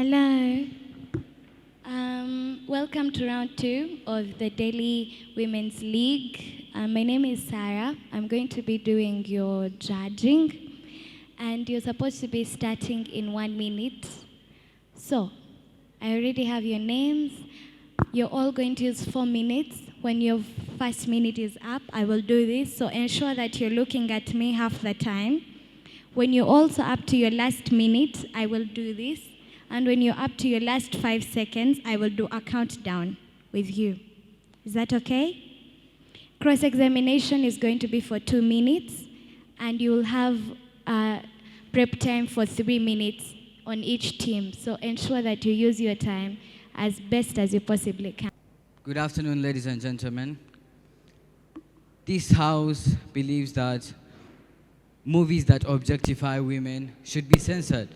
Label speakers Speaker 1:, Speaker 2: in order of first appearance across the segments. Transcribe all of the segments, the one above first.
Speaker 1: Hello. Welcome to round 2 of the DeLI Women's League. My name is Sarah. I'm going to be doing your judging, and you're supposed to be starting in 1 minute. So, I already have your names. You're all going to use 4 minutes. When your first minute is up, I will do this, so ensure that you're looking at me half the time. When you're also up to your last minute, I will do this. And when you're up to your last 5 seconds, I will do a countdown with you. Is that okay? Cross-examination is going to be for 2 minutes, and you will have prep time for 3 minutes on each team. So ensure that you use your time as best as you possibly can.
Speaker 2: Good afternoon, ladies and gentlemen. This house believes that movies that objectify women should be censored.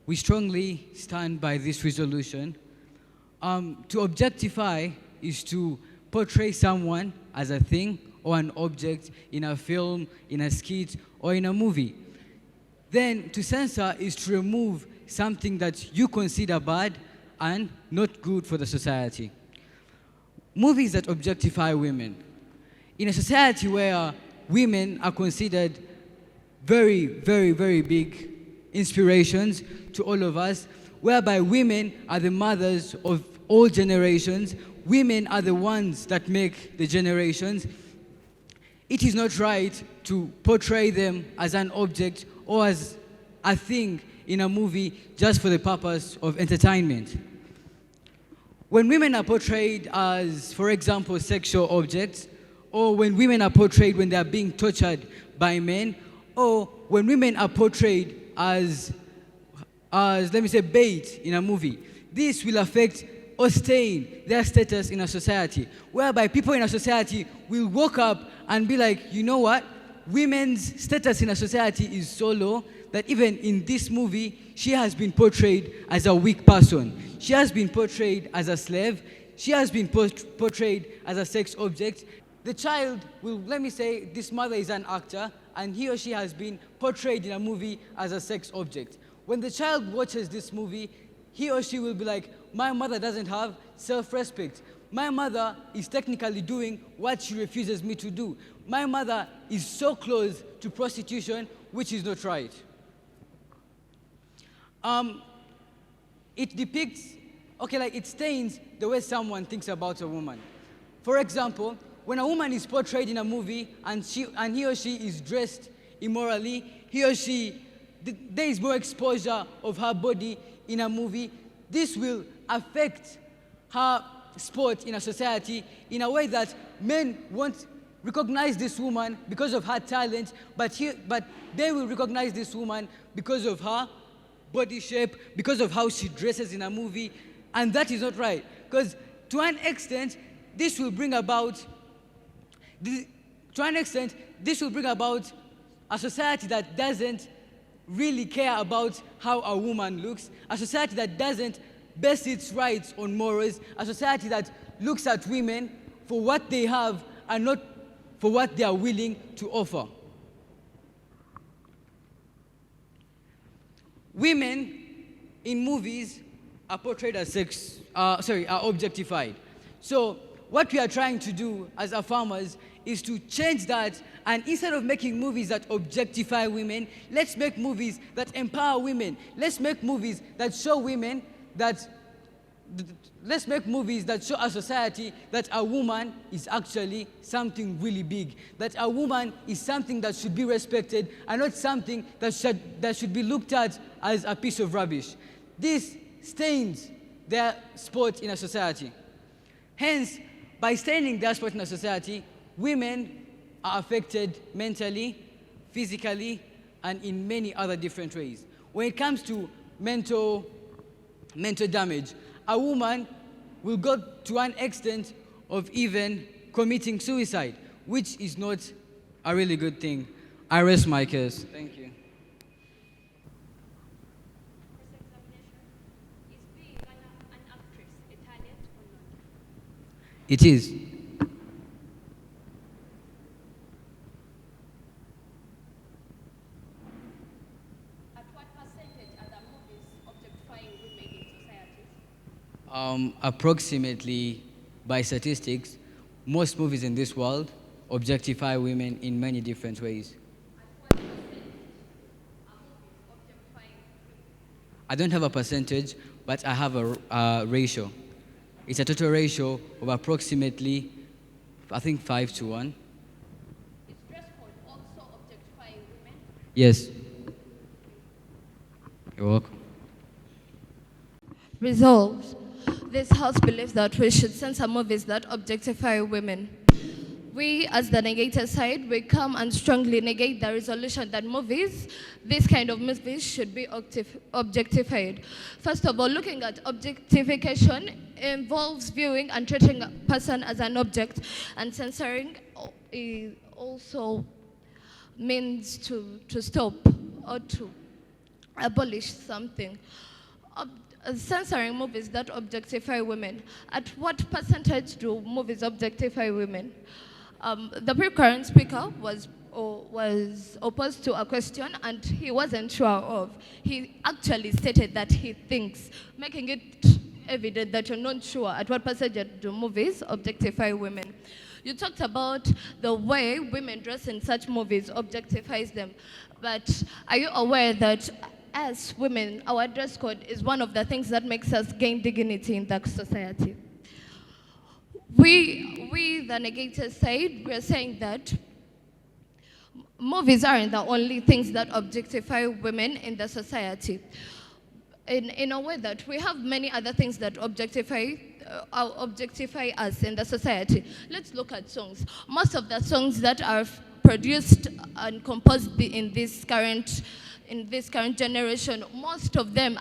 Speaker 2: We strongly stand by this resolution. To objectify is to portray someone as a thing or an object in a film, in a skit, or in a movie. Then to censor is to remove something that you consider bad and not good for the society. Movies that objectify women. In a society where women are considered very, very, very big inspirations to all of us, whereby women are the mothers of all generations, women are the ones that make the generations, it is not right to portray them as an object or as a thing in a movie just for the purpose of entertainment. When women are portrayed as, for example, sexual objects, or when women are portrayed when they are being tortured by men, or when women are portrayed as let me say, bait in a movie, this will affect or stain their status in a society, whereby people in a society will walk up and be like, you know what? Women's status in a society is so low that even in this movie, she has been portrayed as a weak person. She has been portrayed as a slave. She has been portrayed as a sex object. The child will, let me say, this mother is an actor, and he or she has been portrayed in a movie as a sex object. When the child watches this movie, he or she will be like, my mother doesn't have self-respect. My mother is technically doing what she refuses me to do. My mother is so close to prostitution, which is not right. It depicts, it stains the way someone thinks about a woman. For example, when a woman is portrayed in a movie and he or she is dressed immorally, there is more exposure of her body in a movie, this will affect her spot in a society in a way that men won't recognize this woman because of her talent, but they will recognize this woman because of her body shape, because of how she dresses in a movie, and that is not right. Because to an extent, this will bring about a society that doesn't really care about how a woman looks, a society that doesn't base its rights on morals, a society that looks at women for what they have and not for what they are willing to offer. Women in movies are portrayed as are objectified. So what we are trying to do as farmers is to change that, and instead of making movies that objectify women, let's make movies that empower women. Let's make movies that show women that, let's make movies that show a society that a woman is actually something really big, that a woman is something that should be respected and not something that should be looked at as a piece of rubbish. This stains their spot in a society. Hence, by staining their spot in a society, women are affected mentally, physically, and in many other different ways. When it comes to mental damage, a woman will go to an extent of even committing suicide, which is not a really good thing. I rest my case. Thank you. It is.
Speaker 3: At what percentage are the movies objectifying women?
Speaker 2: approximately, by statistics, most movies in this world objectify women in many different ways. I don't have a percentage, but I have a ratio. It's a total ratio of approximately, I think, 5 to 1.
Speaker 3: Is dress code also objectifying women?
Speaker 2: Yes. You're welcome.
Speaker 3: Resolved. This House believes that we should censor movies that objectify women. We, as the negator side, we come and strongly negate the resolution that this kind of movies, should be objectified. First of all, looking at objectification involves viewing and treating a person as an object, and censoring also means to stop or to abolish something. Censoring movies that objectify women. At what percentage do movies objectify women? The pre-current speaker was opposed to a question, and he wasn't sure of. He actually stated that he thinks, making it evident that you're not sure at what percentage do movies objectify women. You talked about the way women dress in such movies objectifies them, but are you aware that as women, our dress code is one of the things that makes us gain dignity in the society? We the negative side, we're saying that movies aren't the only things that objectify women in the society. In a way that we have many other things that objectify us in the society. Let's look at songs. Most of the songs that are produced and composed in this current generation, most of them,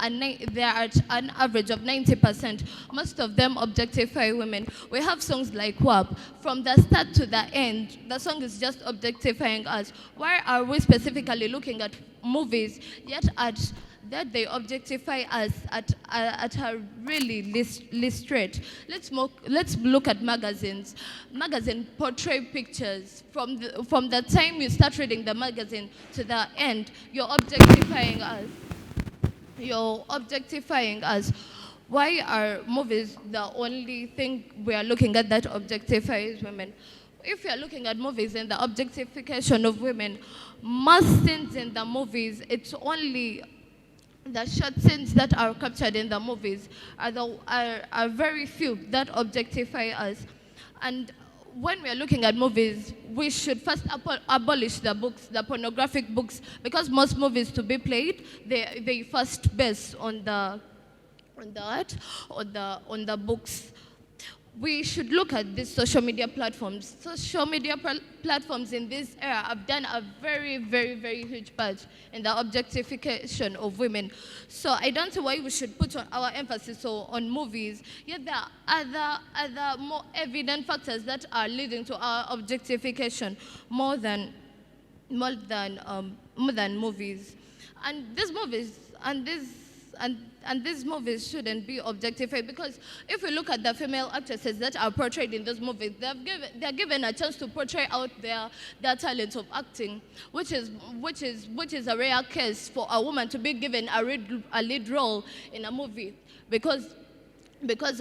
Speaker 3: they are at an average of 90%. Most of them objectify women. We have songs like WAP. From the start to the end, the song is just objectifying us. Why are we specifically looking at movies, yet that they objectify us at a really least rate? Let's look at magazines. Magazines portray pictures. From the time you start reading the magazine to the end, you're objectifying us. Why are movies the only thing we are looking at that objectifies women? If you're looking at movies and the objectification of women, most scenes in the movies, it's only the short scenes that are captured in the movies are very few that objectify us. And when we are looking at movies, we should first abolish the books, the pornographic books, because most movies to be played, they first base on the books. We should look at these social media platforms. Social media platforms in this era have done a very, very, very huge part in the objectification of women. So I don't see why we should put our emphasis on movies. Yet there are other more evident factors that are leading to our objectification more than movies. And these movies shouldn't be objectified, because if we look at the female actresses that are portrayed in those movies, they're given a chance to portray out their talent of acting, which is a rare case for a woman to be given a lead role in a movie, because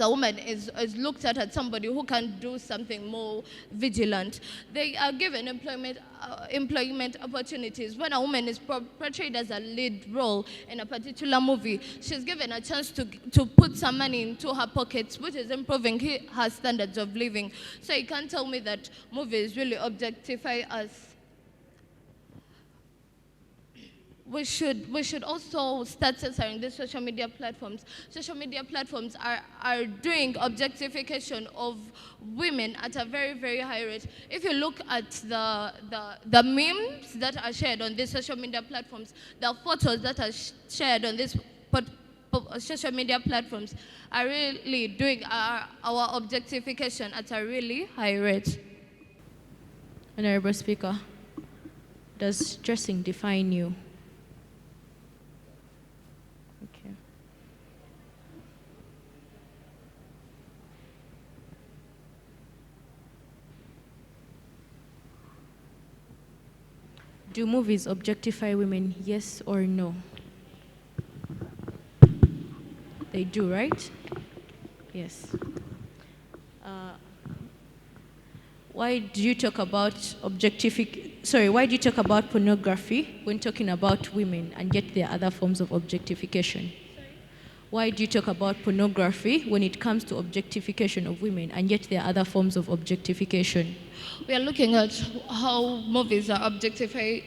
Speaker 3: a woman is looked at as somebody who can do something more vigilant. They are given employment opportunities. When a woman is portrayed as a lead role in a particular movie, she's given a chance to put some money into her pockets, which is improving her standards of living. So you can't tell me that movies really objectify us. We should also start censoring these social media platforms. Social media platforms are doing objectification of women at a very, very high rate. If you look at the memes that are shared on these social media platforms, the photos that are shared on these social media platforms are really doing our objectification at a really high rate.
Speaker 4: Honorable Speaker, does dressing define you? Okay. Do movies objectify women, yes or no? They do, right? Yes. Why do you talk about why do you talk about pornography when talking about women, and yet there are other forms of objectification? Why do you talk about pornography when it comes to objectification of women, and yet there are other forms of objectification?
Speaker 3: We are looking at how movies are objectifying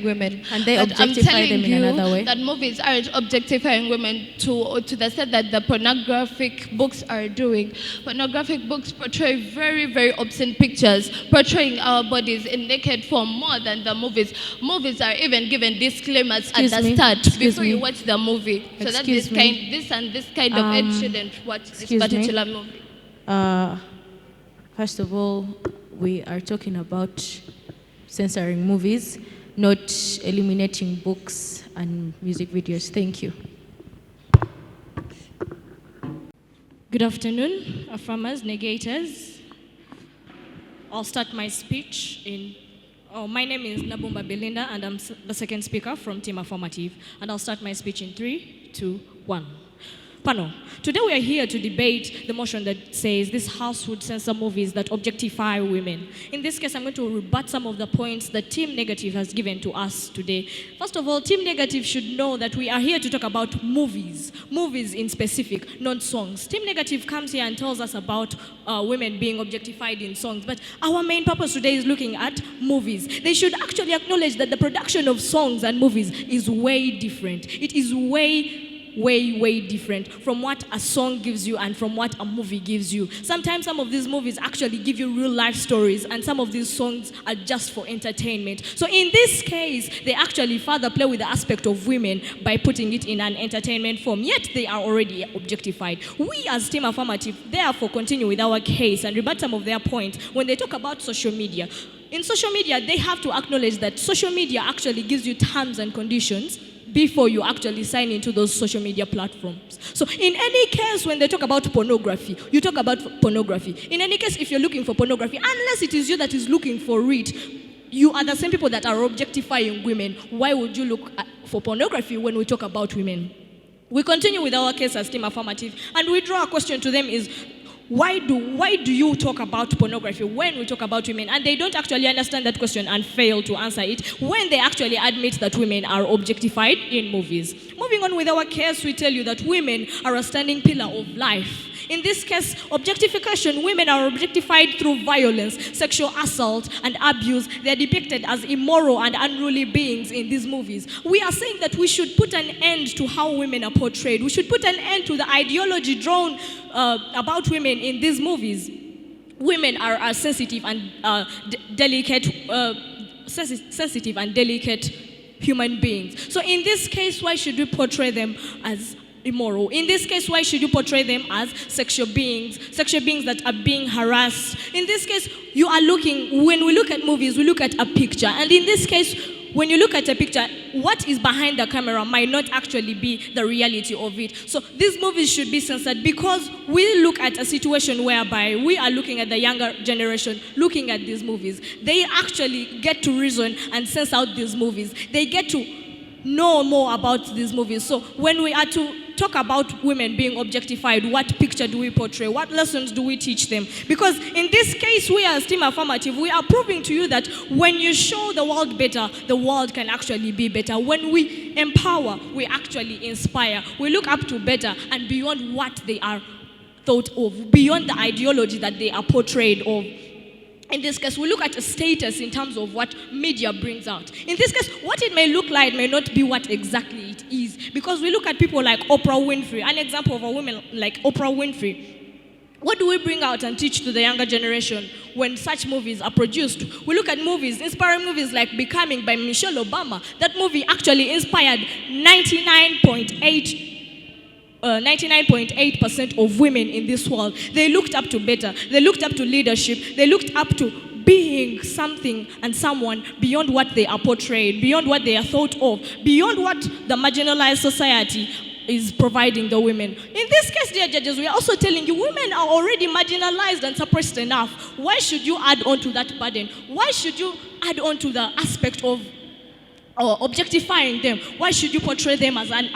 Speaker 3: women.
Speaker 4: And they
Speaker 3: But I'm
Speaker 4: objectify
Speaker 3: telling
Speaker 4: them in
Speaker 3: you
Speaker 4: another way?
Speaker 3: that movies aren't objectifying women to the extent that the pornographic books are doing. Pornographic books portray very, very obscene pictures, portraying our bodies in naked form more than the movies. Movies are even given disclaimers at the start before you watch the movie. So that this kind of age shouldn't watch this particular movie.
Speaker 4: First of all, we are talking about censoring movies, not eliminating books and music videos. Thank you.
Speaker 5: Good afternoon, affirmers, negators. I'll start my speech in. My name is Nabumba Belinda, and I'm the second speaker from Team Affirmative. And I'll start my speech in 3, 2, 1. Panel. Today we are here to debate the motion that says this House would censor movies that objectify women. In this case, I'm going to rebut some of the points that Team Negative has given to us today. First of all, Team Negative should know that we are here to talk about movies in specific, not songs. Team Negative comes here and tells us about women being objectified in songs, but our main purpose today is looking at movies. They should actually acknowledge that the production of songs and movies is way different. It is way different from what a song gives you and from what a movie gives you. Sometimes some of these movies actually give you real life stories, and some of these songs are just for entertainment. So in this case, they actually further play with the aspect of women by putting it in an entertainment form, yet they are already objectified. We as Team Affirmative therefore continue with our case and rebut some of their points when they talk about social media. In social media, they have to acknowledge that social media actually gives you terms and conditions before you actually sign into those social media platforms. So in any case, when they talk about pornography, you talk about pornography. In any case, if you're looking for pornography, unless it is you that is looking for it, you are the same people that are objectifying women. Why would you look for pornography when we talk about women? We continue with our case as Team Affirmative, and we draw a question to them is, why do you talk about pornography when we talk about women? And they don't actually understand that question and fail to answer it when they actually admit that women are objectified in movies. Moving on with our case, we tell you that women are a standing pillar of life. In this case, objectification, women are objectified through violence, sexual assault, and abuse. They are depicted as immoral and unruly beings in these movies. We are saying that we should put an end to how women are portrayed. We should put an end to the ideology drawn about women in these movies. Women are sensitive and delicate human beings. So in this case, why should we portray them as immoral? In this case, why should you portray them as sexual beings that are being harassed? In this case, when we look at movies, we look at a picture. And in this case, when you look at a picture, what is behind the camera might not actually be the reality of it. So these movies should be censored because we look at a situation whereby we are looking at the younger generation looking at these movies. They actually get to reason and sense out these movies. They get to know more about these movies. So when we are to talk about women being objectified, what picture do we portray? What lessons do we teach them? Because in this case, we as Team Affirmative, we are proving to you that when you show the world better, the world can actually be better. When we empower, we actually inspire. We look up to better and beyond what they are thought of, beyond the ideology that they are portrayed of. In this case, we look at a status in terms of what media brings out. In this case, what it may look like may not be what exactly it is. Because we look at people like Oprah Winfrey, an example of a woman like Oprah Winfrey. What do we bring out and teach to the younger generation when such movies are produced? We look at movies, inspiring movies like Becoming by Michelle Obama. That movie actually inspired 99.8% of women in this world. They looked up to better. They looked up to leadership. They looked up to being something and someone beyond what they are portrayed, beyond what they are thought of, beyond what the marginalized society is providing the women. In this case, dear judges, we are also telling you women are already marginalized and suppressed enough. Why should you add on to that burden? Why should you add on to the aspect of or objectifying them. Why should you portray them as an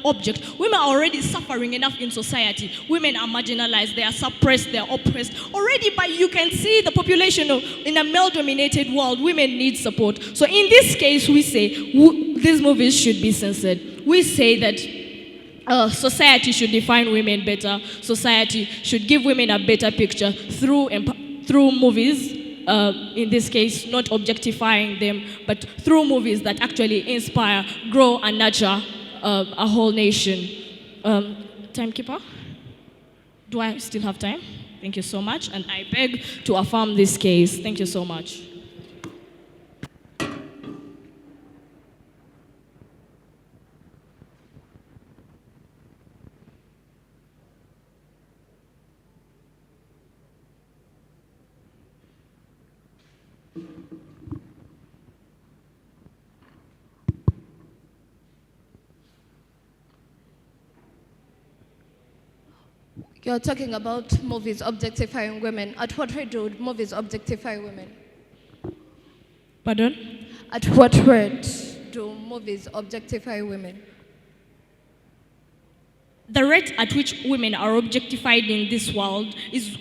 Speaker 5: object? Women are already suffering enough in society. Women are marginalized, they are suppressed, they are oppressed. Already, but you can see the population in a male-dominated world, women need support. So in this case, we say these movies should be censored. We say that society should define women better. Society should give women a better picture through movies. In this case, not objectifying them, but through movies that actually inspire, grow, and nurture a whole nation. Timekeeper, do I still have time? Thank you so much, and I beg to affirm this case. Thank you so much.
Speaker 3: You're talking about movies objectifying women. At what rate do movies objectify women?
Speaker 5: Pardon?
Speaker 3: At what rate do movies objectify women?
Speaker 5: The rate at which women are objectified in this world is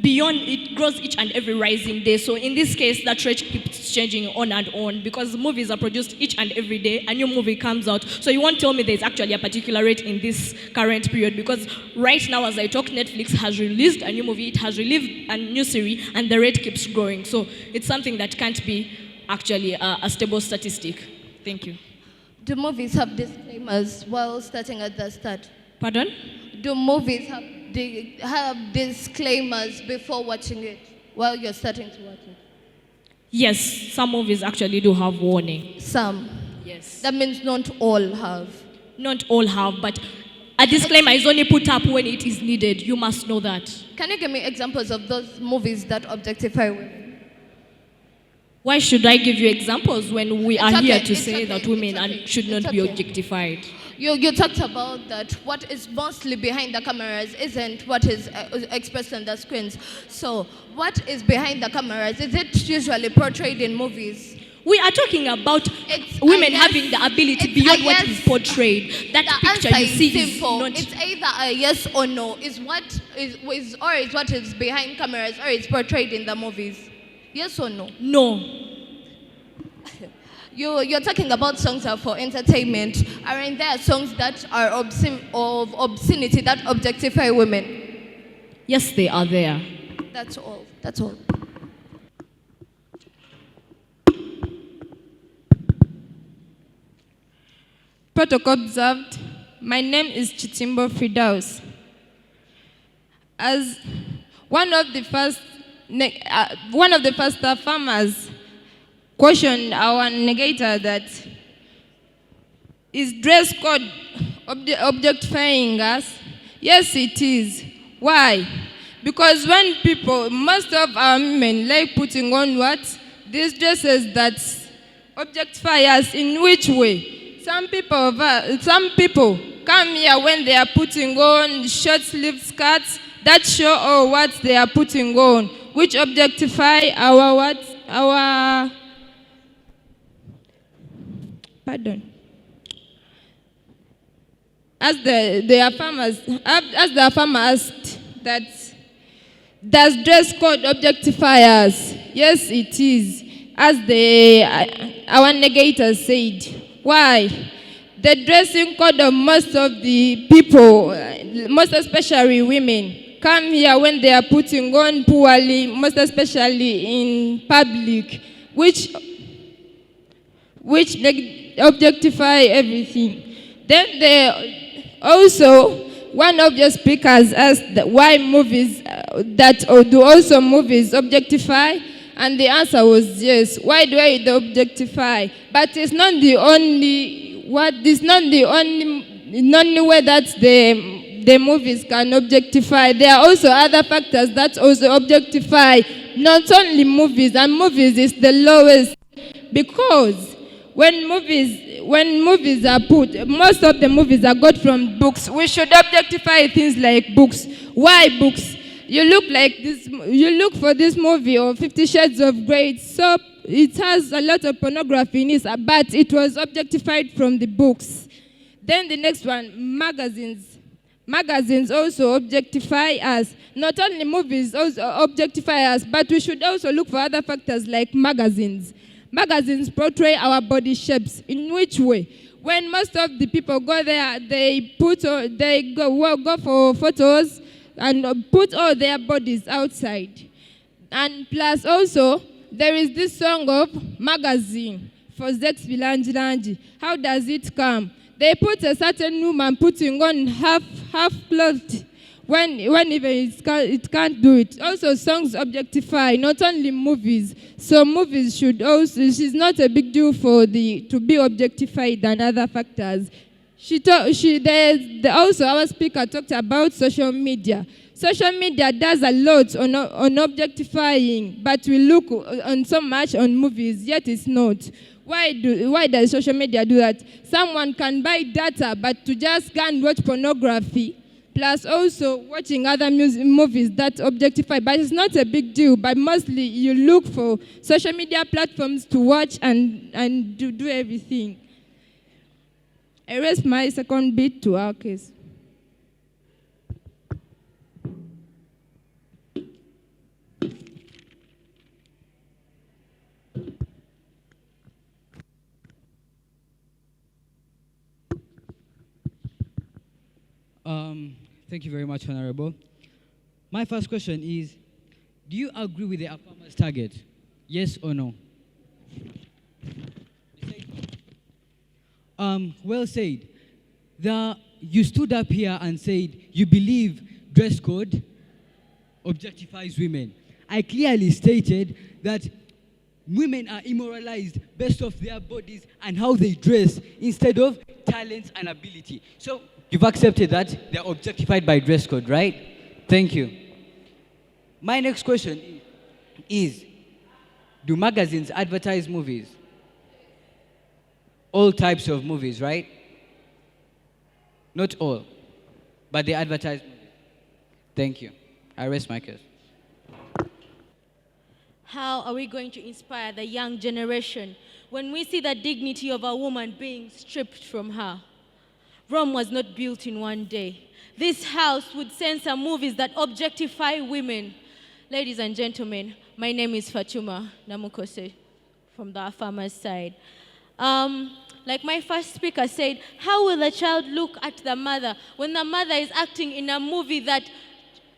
Speaker 5: beyond, it grows each and every rising day. So in this case, that rate keeps changing on and on because movies are produced each and every day. A new movie comes out. So you won't tell me there's actually a particular rate in this current period because right now as I talk, Netflix has released a new movie, it has released a new series, and the rate keeps growing. So it's something that can't be actually a stable statistic. Thank you.
Speaker 3: Do movies have disclaimers while starting at the start?
Speaker 5: Pardon?
Speaker 3: Do movies have disclaimers before watching it, while you're starting to watch it?
Speaker 5: Yes, some movies actually do have warning.
Speaker 3: Some?
Speaker 5: Yes.
Speaker 3: That means not all have?
Speaker 5: Not all have, but a disclaimer is only put up when it is needed. You must know that.
Speaker 3: Can you give me examples of those movies that objectify women?
Speaker 5: Why should I give you examples when we are here to say that women should not be objectified?
Speaker 3: You talked about that what is mostly behind the cameras isn't what is expressed on the screens. So what is behind the cameras? Is it usually portrayed in movies?
Speaker 5: We are talking about women having the ability beyond what is portrayed. That picture you see is not...
Speaker 3: It's either a yes or no. Is what is behind cameras or is portrayed in the movies? Yes or no?
Speaker 5: No.
Speaker 3: You're talking about songs are for entertainment. Aren't there songs that are of obscenity that objectify women?
Speaker 5: Yes, they are there.
Speaker 3: That's all. That's all.
Speaker 6: Protocol observed. My name is Chitimbo Fridaus. As one of the first farmers questioned our negator that is dress code objectifying us? Yes, it is. Why? Because when most of our women like putting on what? These dresses that objectify us in which way? Some people come here when they are putting on short-sleeved skirts that show what they are putting on, which objectify our pardon. As the farmer asked that, does dress code objectify us? Yes, it is. As our negators said. Why? The dressing code of most of the people, most especially women, come here when they are putting on poorly, most especially in public, which objectify everything. Then one of your speakers asked why movies do also movies objectify, and the answer was yes. Why do I objectify? But it's not the only way that the movies can objectify. There are also other factors that also objectify, not only movies, and movies is the lowest, because when movies are put, most of the movies are got from books. We should objectify things like books. Why books? You look for this movie or 50 Shades of Grey. It's it has a lot of pornography in it, but it was objectified from the books. Then the next one, magazines. Magazines also objectify us. Not only movies also objectify us, but we should also look for other factors like magazines. Magazines portray our body shapes. In which way? When most of the people go there, they go for photos and put all their bodies outside. And plus also, there is this song of magazine for Zex Bilanji. How does it come? They put a certain woman putting on half clothed when even it can't do it. Also, songs objectify, not only movies. So movies should also, it's not a big deal for to be objectified than other factors. Also, our speaker talked about social media. Social media does a lot on objectifying, but we look on so much on movies, yet it's not. Why does social media do that? Someone can buy data, but to just go and watch pornography, plus also watching other movies that objectify. But it's not a big deal, but mostly you look for social media platforms to watch and do everything. I raise my second bit to our case.
Speaker 2: Thank you very much, Honorable. My first question is, do you agree with the farmer's target? Yes or no? Well said. You stood up here and said you believe dress code objectifies women. I clearly stated that women are immoralized based off their bodies and how they dress instead of talents and ability. So you've accepted that they're objectified by dress code, right? Thank you. My next question is, do magazines advertise movies? All types of movies, right? Not all, but they advertise movies. Thank you. I rest my case.
Speaker 4: How are we going to inspire the young generation when we see the dignity of a woman being stripped from her? Rome was not built in one day. This house would censor movies that objectify women. Ladies and gentlemen, my name is Fatuma Namukose from the farmer's side. Like my first speaker said, how will a child look at the mother when the mother is acting in a movie that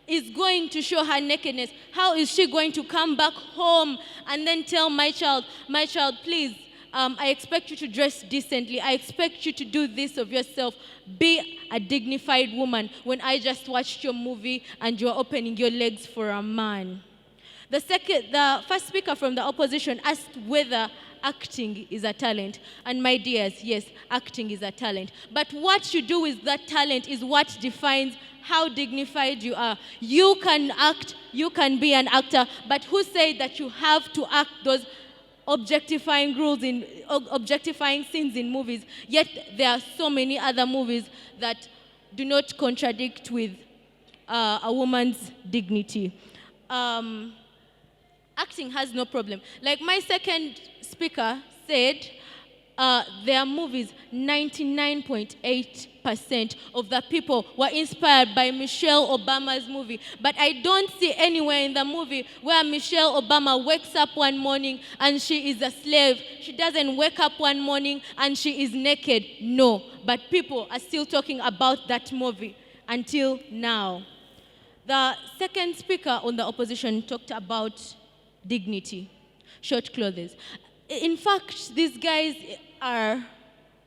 Speaker 4: is going to show her nakedness? How is she going to come back home and then tell my child, please, I expect you to dress decently. I expect you to do this of yourself. Be a dignified woman when I just watched your movie and you're opening your legs for a man. The first speaker from the opposition asked whether acting is a talent. And my dears, yes, acting is a talent. But what you do with that talent is what defines how dignified you are. You can act, you can be an actor, but who said that you have to act those objectifying scenes in movies? Yet there are so many other movies that do not contradict with a woman's dignity. Acting has no problem. Like my second speaker said, their movies, 99.8% of the people were inspired by Michelle Obama's movie. But I don't see anywhere in the movie where Michelle Obama wakes up one morning and she is a slave. She doesn't wake up one morning and she is naked. No. But people are still talking about that movie until now. The second speaker on the opposition talked about dignity, short clothes. In fact, these guys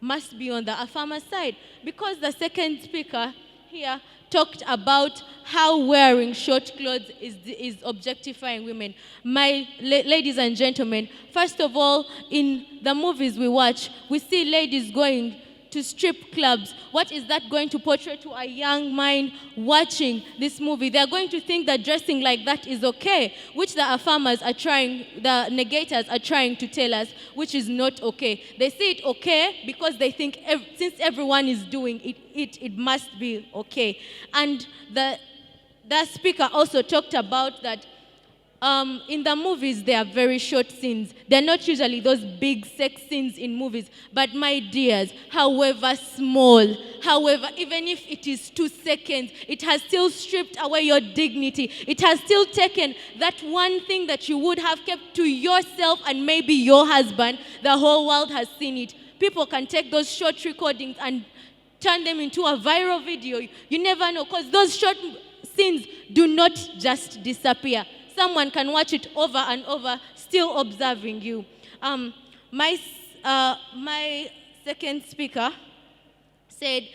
Speaker 4: must be on the Afama side, because the second speaker here talked about how wearing short clothes is objectifying women. Ladies and gentlemen, first of all, in the movies we watch, we see ladies going to strip clubs. What is that going to portray to a young mind watching this movie? They're going to think that dressing like that is okay, which the the negators are trying to tell us, which is not okay. They see it okay because they think since everyone is doing it, it must be okay. And the speaker also talked about that In the movies, they are very short scenes. They're not usually those big sex scenes in movies. But my dears, however small, however, even if it is 2 seconds, it has still stripped away your dignity. It has still taken that one thing that you would have kept to yourself and maybe your husband. The whole world has seen it. People can take those short recordings and turn them into a viral video. You never know, because those short scenes do not just disappear. Someone can watch it over and over, still observing you. My second speaker said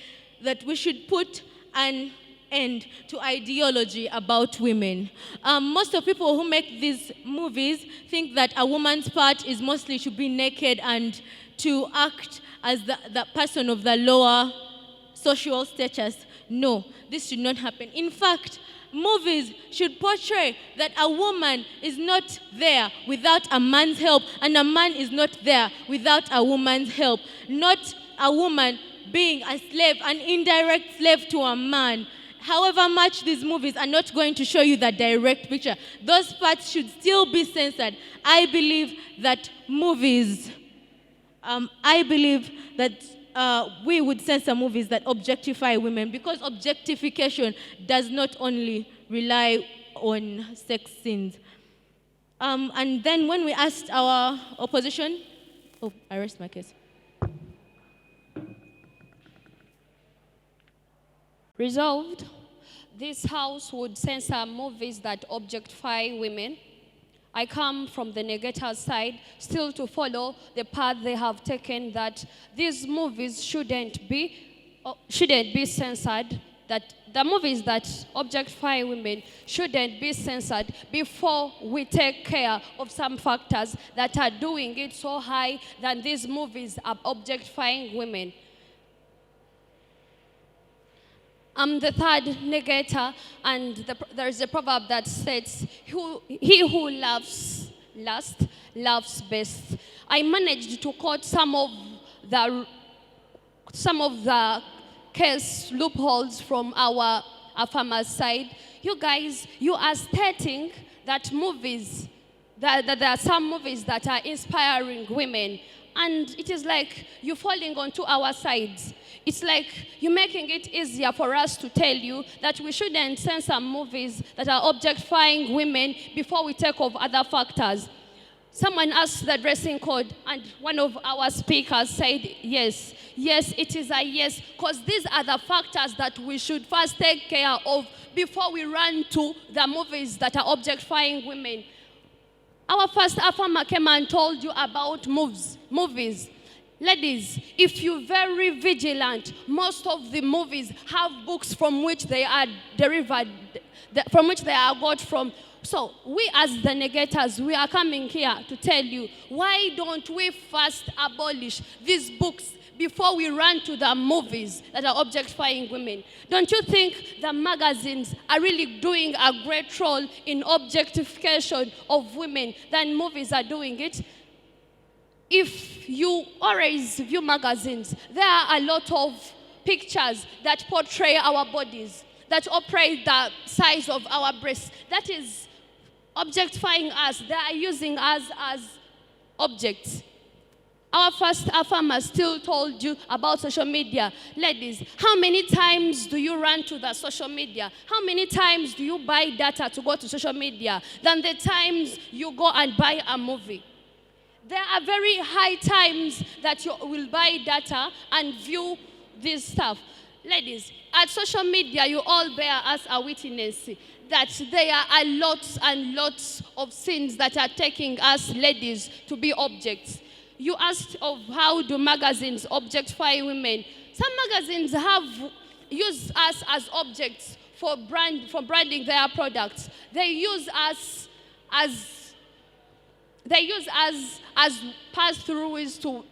Speaker 4: that we should put an end to ideology about women. Most of people who make these movies think that a woman's part is mostly to be naked and to act as the person of the lower social status. No, this should not happen. In fact, movies should portray that a woman is not there without a man's help, and a man is not there without a woman's help. Not a woman being a slave, an indirect slave to a man. However much these movies are not going to show you the direct picture, those parts should still be censored. I believe that we would censor movies that objectify women, because objectification does not only rely on sex scenes. And then when we asked our opposition, I rest my case.
Speaker 7: Resolved, this House would censor movies that objectify women. I come from the negator's side, still to follow the path they have taken, that these movies shouldn't be censored, that the movies that objectify women shouldn't be censored before we take care of some factors that are doing it so high that these movies are objectifying women. I'm the third negator, and there is a proverb that states, he who loves last, loves best. I managed to quote some of the case loopholes from our farmers' side. You guys, you are stating that that there are some movies that are inspiring women, and it is like you're falling onto our sides. It's like you're making it easier for us to tell you that we shouldn't censor movies that are objectifying women before we take off other factors. Someone asked the dressing code, and one of our speakers said yes. Yes, it is a yes, because these are the factors that we should first take care of before we run to the movies that are objectifying women. Our first farmer came and told you about movies. Ladies, if you're very vigilant, most of the movies have books from which they are derived, from which they are got from. So we as the negators, we are coming here to tell you, why don't we first abolish these books before we run to the movies that are objectifying women? Don't you think the magazines are really doing a great role in objectification of women than movies are doing it? If you always view magazines, there are a lot of pictures that portray our bodies, that portray the size of our breasts. That is objectifying us. They are using us as objects. Our farmers still told you about social media. Ladies, how many times do you run to the social media? How many times do you buy data to go to social media than the times you go and buy a movie? There are very high times that you will buy data and view this stuff. Ladies, at social media, you all bear us a witness that there are lots and lots of sins that are taking us ladies to be objects. You asked of how do magazines objectify women. Some magazines have used us as objects for branding their products. They use us as pass-throughs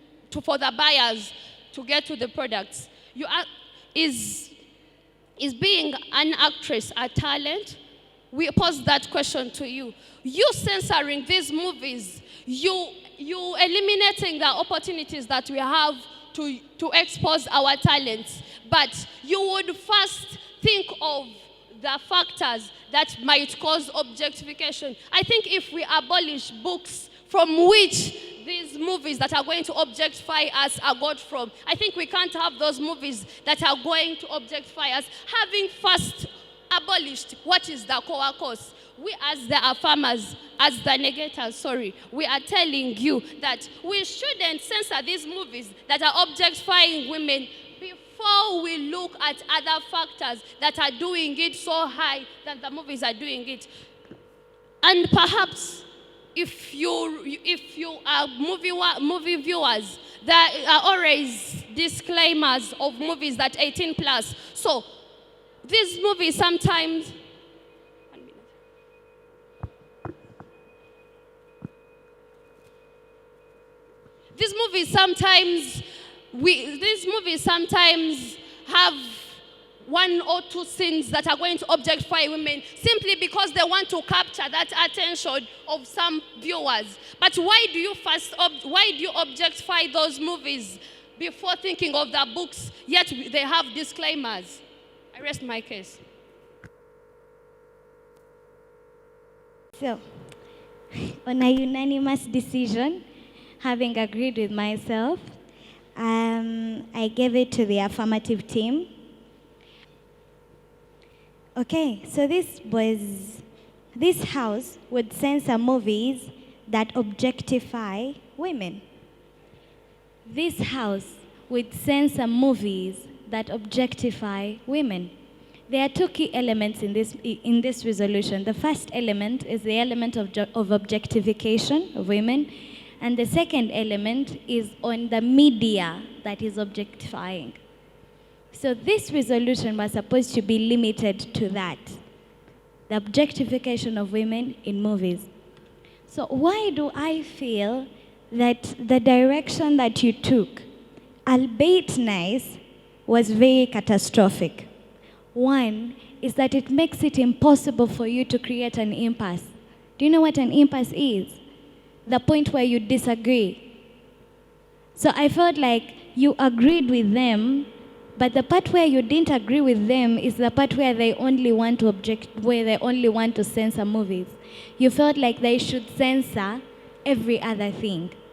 Speaker 7: for the buyers to get to the products. Is being an actress a talent? We pose that question to you. You censoring these movies, you eliminating the opportunities that we have to expose our talents. But you would first think of the factors that might cause objectification. I think if we abolish books from which these movies that are going to objectify us are got from, I think we can't have those movies that are going to objectify us. Having first abolished what is the core cause, we as the farmers, as the negators, we are telling you that we shouldn't censor these movies that are objectifying women before we look at other factors that are doing it so high that the movies are doing it. And perhaps if you are movie viewers, there are always disclaimers of movies that 18 plus. So these movies sometimes, these movies sometimes have one or two scenes that are going to objectify women simply because they want to capture that attention of some viewers. But why do you objectify those movies before thinking of the books, yet they have disclaimers? I rest my case.
Speaker 1: So, on a unanimous decision, having agreed with myself, I gave it to the affirmative team. Okay, so this house would censor movies that objectify women. This house would censor movies that objectify women. There are two key elements in this resolution. The first element is the element of objectification of women, and the second element is on the media that is objectifying. So this resolution was supposed to be limited to that, the objectification of women in movies. So why do I feel that the direction that you took, albeit nice, was very catastrophic? One is that it makes it impossible for you to create an impasse. Do you know what an impasse is? The point where you disagree. So I felt like you agreed with them, but the part where you didn't agree with them is the part where they only want to censor movies. You felt like they should censor every other thing.